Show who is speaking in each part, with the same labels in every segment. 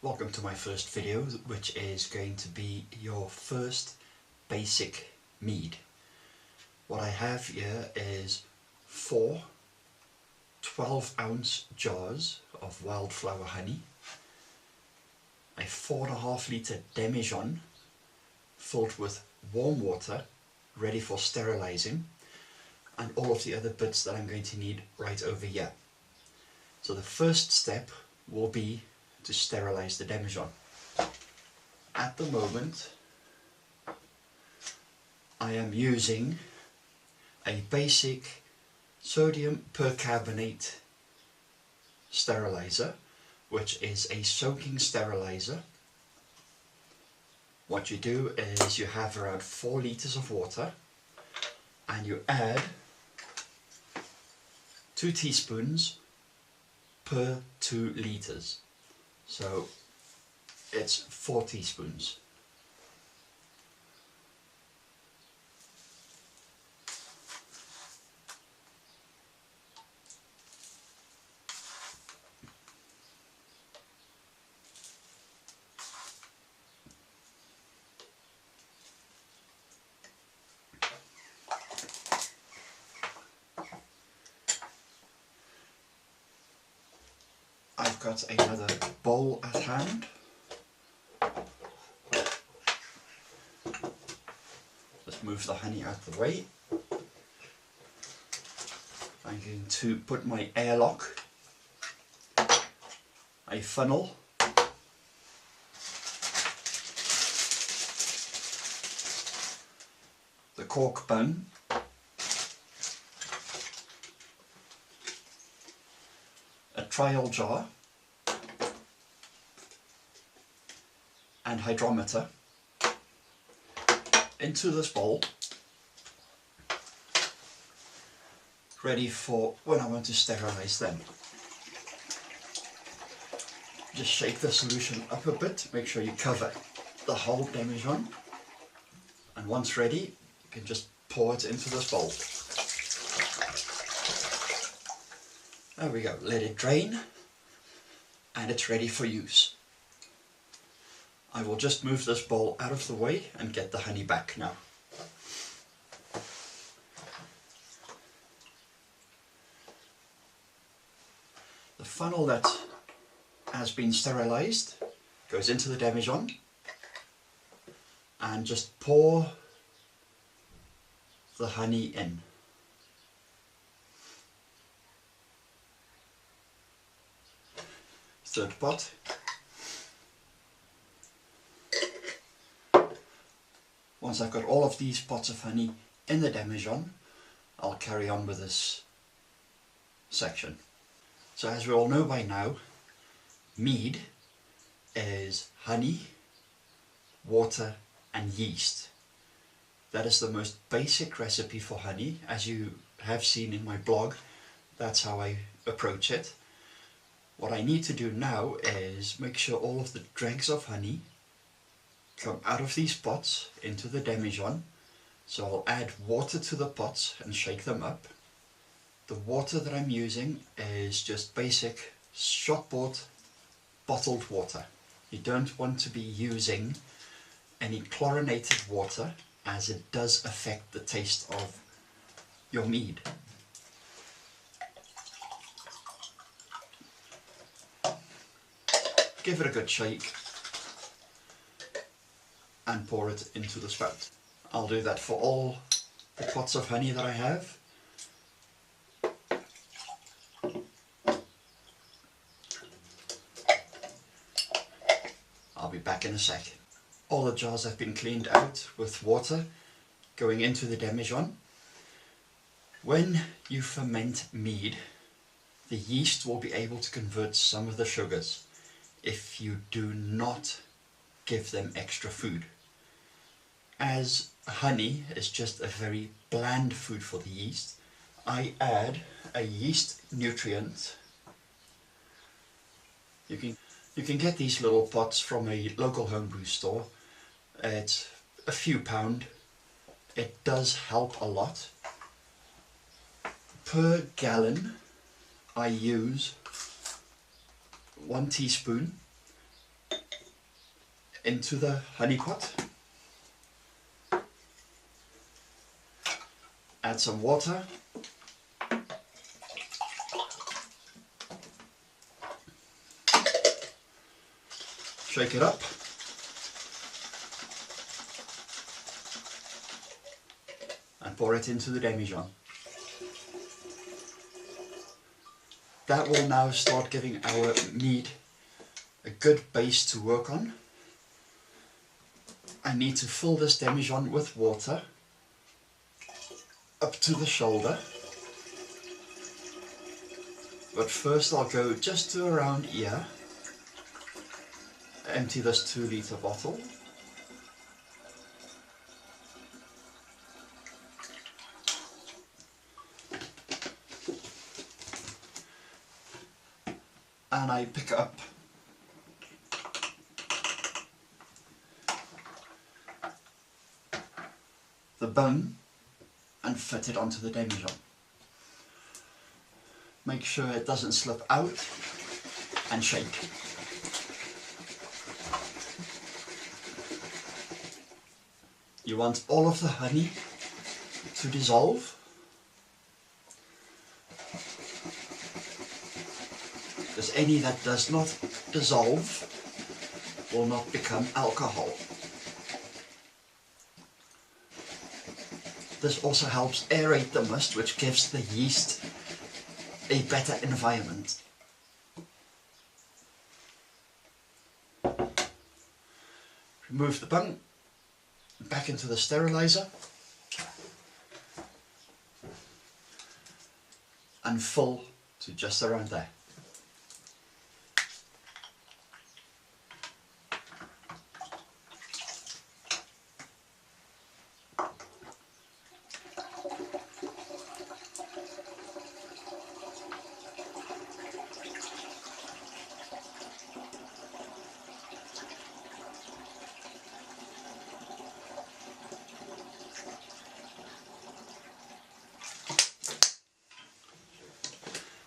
Speaker 1: Welcome to my first video, which is going to be your first basic mead. What I have here is 4 12-ounce jars of wildflower honey, a 4.5 litre demijohn filled with warm water ready for sterilizing, and all of the other bits that I'm going to need right over here. So the first step will be to sterilize the demijohn. At the moment I am using a basic sodium percarbonate sterilizer, which is a soaking sterilizer. What you do is you have around 4 litres of water and you add 2 teaspoons per 2 litres. So it's 4 teaspoons. I've got another bowl at hand. Just move the honey out the way. I'm going to put my airlock, a funnel, the cork bung, a trial jar and hydrometer into this bowl, ready for when I want to sterilize them. Just shake the solution up a bit, make sure you cover the whole demijohn, and once ready you can just pour it into this bowl. There we go, let it drain and it's ready for use. I will just move this bowl out of the way and get the honey back now. The funnel that has been sterilized goes into the demijohn and just pour the honey in. Third pot. Once I've got all of these pots of honey in the demijohn, I'll carry on with this section. So as we all know by now, mead is honey, water and yeast. That is the most basic recipe for honey. As you have seen in my blog, that's how I approach it. What I need to do now is make sure all of the dregs of honey come out of these pots into the demijohn. So I'll add water to the pots and shake them up. The water that I'm using is just basic shop-bought bottled water. You don't want to be using any chlorinated water, as it does affect the taste of your mead. Give it a good shake and pour it into the spout. I'll do that for all the pots of honey that I have. I'll be back in a sec. All the jars have been cleaned out with water going into the demijohn. When you ferment mead, the yeast will be able to convert some of the sugars if you do not give them extra food. As honey is just a very bland food for the yeast, I add a yeast nutrient. You can get these little pots from a local homebrew store. It's a few pound. It does help a lot. Per gallon I use 1 teaspoon into the honey pot. Add some water. Shake it up. And pour it into the demijohn. That will now start giving our mead a good base to work on. I need to fill this demijohn with water up to the shoulder. But first I'll go just to around here. Empty this 2-litre bottle. And I pick up the bung and fit it onto the demijohn. Make sure it doesn't slip out and shake. You want all of the honey to dissolve. Because any that does not dissolve will not become alcohol. This also helps aerate the must, which gives the yeast a better environment. Remove the bung, back into the sterilizer, and fill to just around there.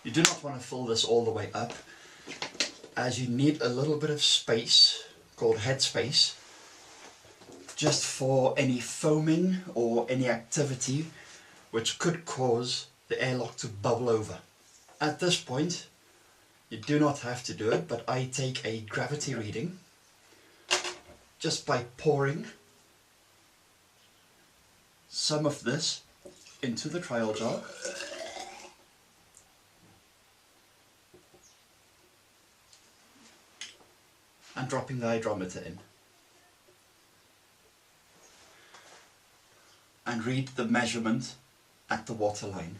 Speaker 1: You do not want to fill this all the way up, as you need a little bit of space, called head space, just for any foaming or any activity which could cause the airlock to bubble over. At this point, you do not have to do it, but I take a gravity reading just by pouring some of this into the trial jar. And dropping the hydrometer in. And read the measurement at the water line.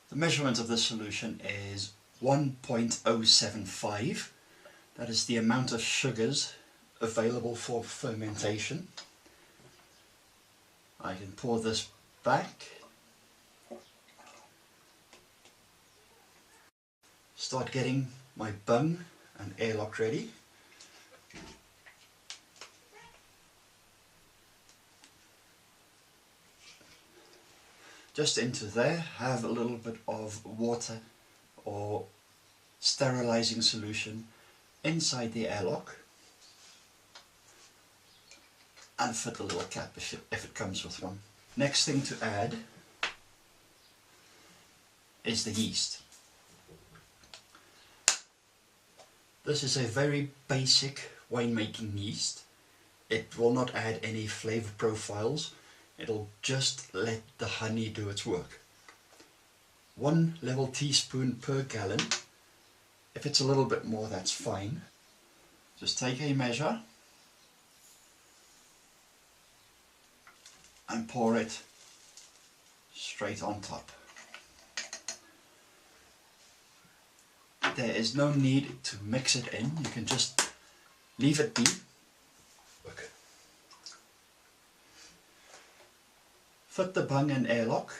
Speaker 1: The measurement of this solution is 1.075. That is the amount of sugars available for fermentation. I can pour this back. Start getting my bung and airlock ready. Just into there, have a little bit of water or sterilizing solution inside the airlock, and fit the little cap if it comes with one. Next thing to add is the yeast. This is a very basic winemaking yeast. It will not add any flavor profiles. It'll just let the honey do its work. 1 level teaspoon per gallon. If it's a little bit more, that's fine. Just take a measure and pour it straight on top. There is no need to mix it in, you can just leave it be. Okay. Fit the bung and airlock.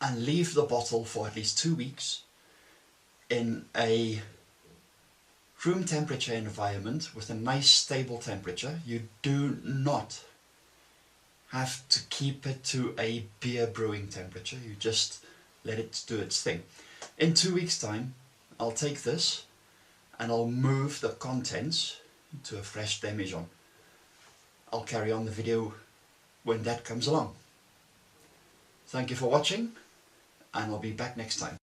Speaker 1: And leave the bottle for at least 2 weeks in a room temperature environment with a nice stable temperature. You do not have to keep it to a beer brewing temperature, you just let it do its thing. In 2 weeks time I'll take this and I'll move the contents to a fresh demijohn. I'll carry on the video when that comes along. Thank you for watching, and I'll be back next time.